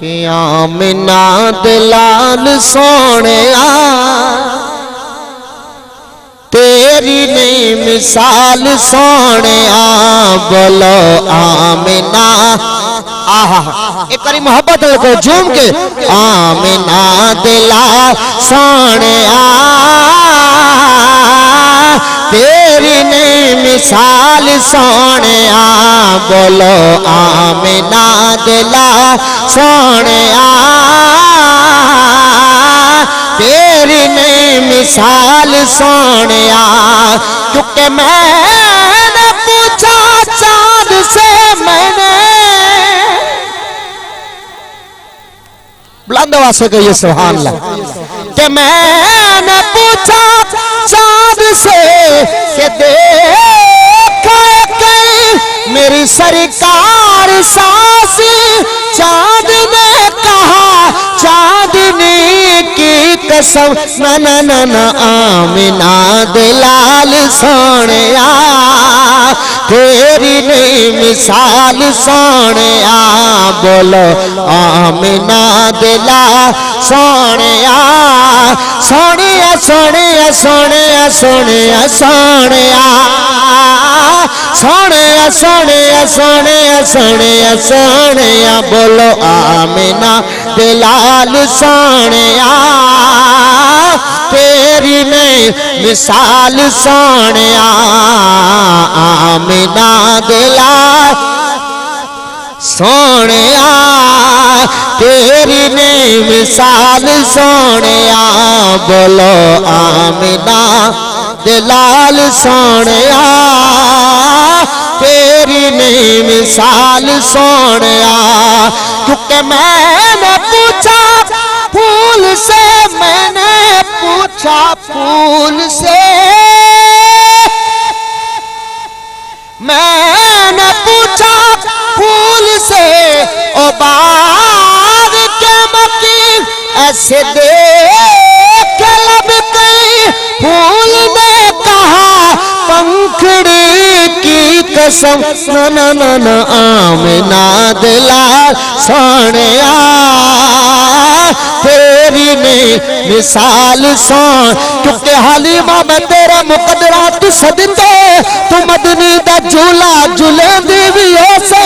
कि आमिना दे लाल सोहणिया तेरी नहीं मिसाल सोहणिया। बोलो आमिना। आहा एक बारी मोहब्बत को झूम के आमिना दे लाल सोहणिया तेरी नहीं मिसाल सोहणिया। बोलो आमिना दे लाल सोहणिया तेरी नहीं मिसाल सोहणिया। क्योंकि मैंने पूछा चाँद से, मैंने बुलंद आवाज से कहिए सुभान अल्लाह। कि मैंने पूछा चाँद से कि देखा कहीं मेरी सरकार सास। चाँद ने कहा चाँदनी की कसम ना ना ना ना आमिना दे लाल सोहणिया तेरी नहीं मिसाल सोहणिया। बोलो आमिना दे लाल सोहणिया सोहणिया सोहणिया सोहणिया सोहणिया सोहणिया सोहणिया सोहणिया सोहणिया सोहणिया सोहणिया। बोलो आमिना दे लाल सोहणिया तेरी नहीं मिसाल सोहणिया। आमिना दे लाल सोहणिया तेरी नहीं मिसाल सोहणिया। बोलो आमिना दे लाल सोहणिया तेरी नहीं मिसाल सोहणिया। क्योंकि मैंने पूछा फूल से, मैंने पूछा फूल से, मैंने पूछा फूल से ओ बाग के मकीन ऐसे देख लब कहीं। फूल ने कहा पंखड़ी की कसम ना ना ना ना आमिना दे लाल सोहणिया तेरी नहीं मिसाल सोहण। क्योंकि हलीमा मैं तेरा मुकदरा तू सदते तू मदनी दा झूला झूले दीवियों से।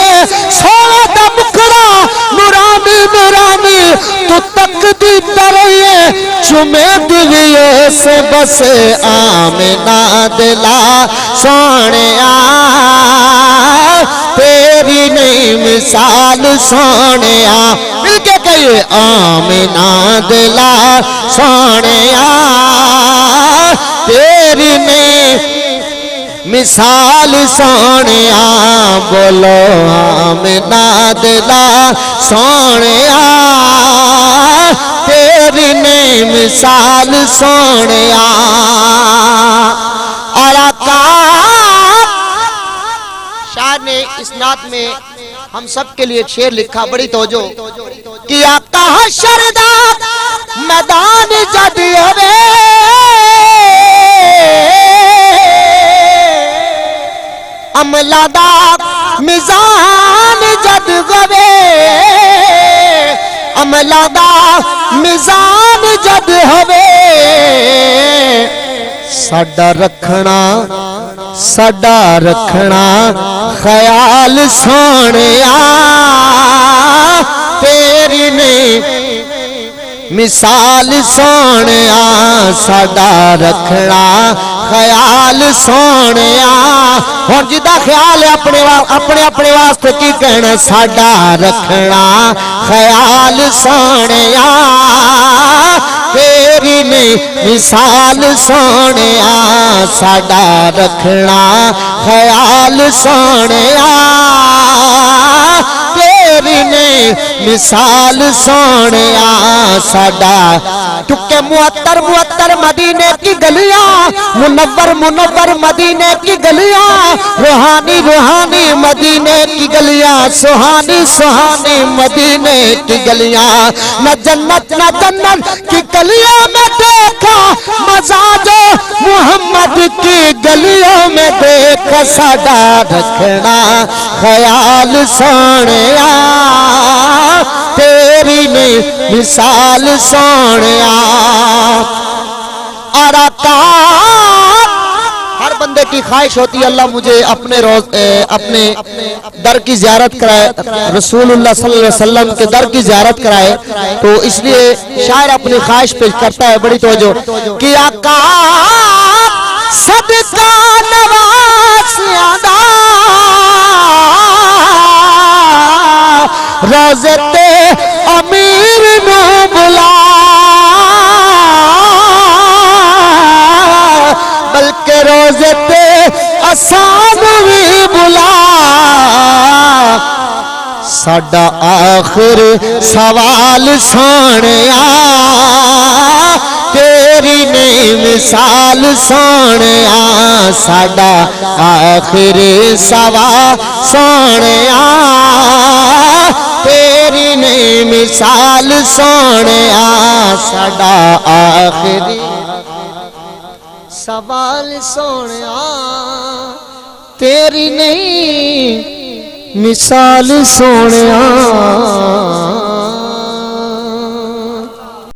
सोना दा मुखड़ा नूरानी नूरानी तू तक दी तरह चुमे दीवियों से। बस आमिना दे लाल सोहणिया तेरी नहीं मिसाल सोहणिया। मिलके कहिए आमिना दे लाल सोहणिया तेरी नहीं मिसाल सोहणिया। बोलो आमिना दे लाल सोहणिया तेरी नहीं मिसाल सोहणिया। और शायर ने इस नात में हम सब के लिए शेर लिखा, बड़ी तवज्जो कि आका हशरदा मैदान जद होवे अमला दा मिजान जद होवे अमला दा मिजान जद होवे साडा रखना ख्याल सोहणिया तेरी नहीं मिसाल सोहणिया। साडा रखना ख्याल सोहणिया। हुण जिदा ख्याल है अपने अपने वास्ते की कहना। साडा रखना ख्याल सोहणिया तेरी नहीं मिसाल सोहणिया। साडा रखना ख्याल सोहणिया तेरी नहीं मिसाल सोहणिया। साडा टुके मुअत्तर मुअत्तर मदीने की गलियां मुनव्वर मदीने की गलियां रूहानी रूहानी मदीने की गलियां सुहानी सुहानी मदीने की गलियां न जन्नत की गलियों में देखा मजा जो मोहम्मद की गलियों में देखा। साडा रखना ख्याल सोहणिया तेरी मिसाल सोनिया। हर बंदे की ख्वाहिश होती है अल्लाह मुझे अपने दर की ज़ियारत कराए, रसूलुल्लाह सल्लल्लाहु अलैहि वसल्लम के दर की ज़ियारत कराए। तो इसलिए शायर अपनी ख्वाहिश पेश करता है, बड़ी तवज्जो कि आका सदका नवाज़ियादा रोज़े ते अमीर नू बुला, बल्कि रोज़े ते असान भी बुला। साडा आखिर सवाल सोनिया तेरी नहीं मिसाल सोनिया। साडा आखिर सवाल सोनिया तेरी नहीं मिसाल सोनिया। साडा आखिरी सवाल सोनिया तेरी नहीं मिसाल सोनिया।